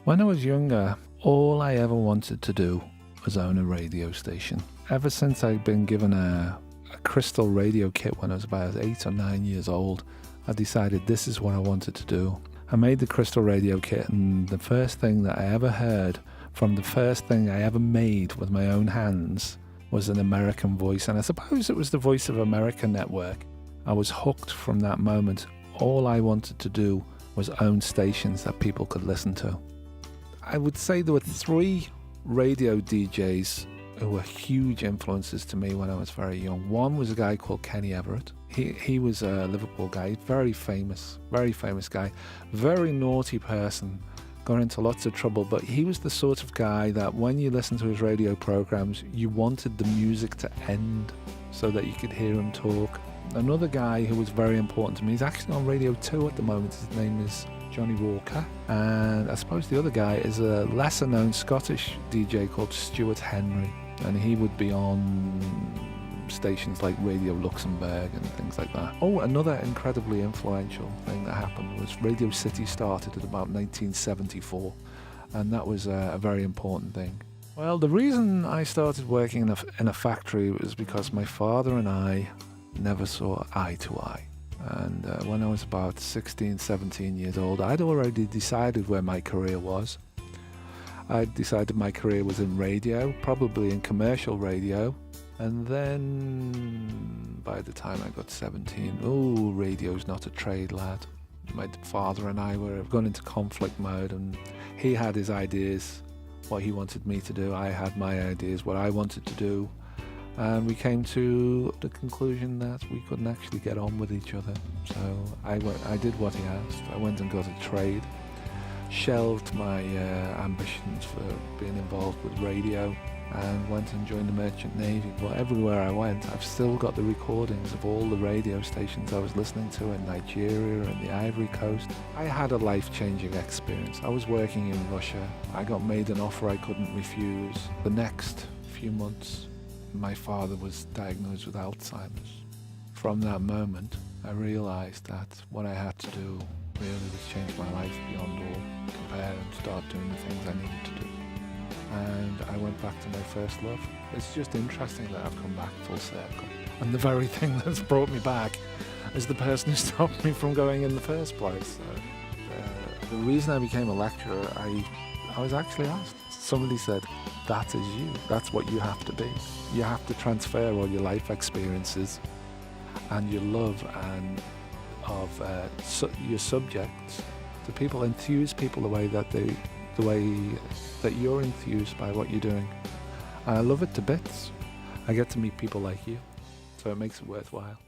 When I was younger, all I ever wanted to do was own a radio station. Ever since I'd been given a crystal radio kit when I was about 8 or 9 years old, I decided this is what I wanted to do. I made the crystal radio kit, and the first thing that I ever heard from the first thing I ever made with my own hands was an American voice, and I suppose it was the Voice of America network. I was hooked from that moment. All I wanted to do was own stations that people could listen to. I would say there were 3 radio DJs who were huge influences to me when I was very young. One was a guy called Kenny Everett. He was a Liverpool guy, very famous guy, very naughty person, got into lots of trouble, but he was the sort of guy that when you listen to his radio programs, you wanted the music to end so that you could hear him talk. Another guy who was very important to me, he's actually on Radio 2 at the moment, his name is Johnny Walker, and I suppose the other guy is a lesser known Scottish DJ called Stuart Henry, and he would be on stations like Radio Luxembourg and things like that. Oh, another incredibly influential thing that happened was Radio City started at about 1974, and that was a very important thing. Well, the reason I started working in a factory was because my father and I never saw eye to eye. And when I was about 16, 17 years old, I'd already decided where my career was. I'd decided my career was in radio, probably in commercial radio. And then by the time I got 17, radio's not a trade, lad. My father and I were going into conflict mode, and he had his ideas, what he wanted me to do. I had my ideas, what I wanted to do. And we came to the conclusion that we couldn't actually get on with each other. So I did what he asked. I went and got a trade, shelved my ambitions for being involved with radio, and went and joined the Merchant Navy. But everywhere I went, I've still got the recordings of all the radio stations I was listening to in Nigeria and the Ivory Coast. I had a life-changing experience. I was working in Russia. I got made an offer I couldn't refuse. The next few months, my father was diagnosed with Alzheimer's. From that moment, I realized that what I had to do really was change my life beyond all compare and start doing the things I needed to do. And I went back to my first love. It's just interesting that I've come back full circle. And the very thing that's brought me back is the person who stopped me from going in the first place. So, the reason I became a lecturer, I was actually asked. Somebody said, that is you. That's what you have to be. You have to transfer all your life experiences and your love and of your subjects to people. Enthuse people the way that you're enthused by what you're doing. I love it to bits. I get to meet people like you, so it makes it worthwhile.